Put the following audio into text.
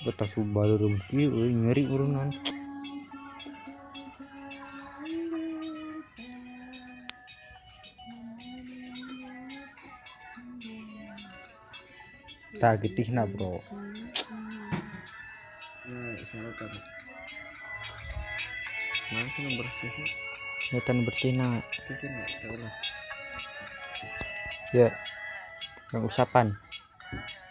betas baru rumki ngeri urunan tak getih nak bro. Langsung bersih. Hutan bersih nak. Mungkin enggak tahu lah. Ya, yang usapan.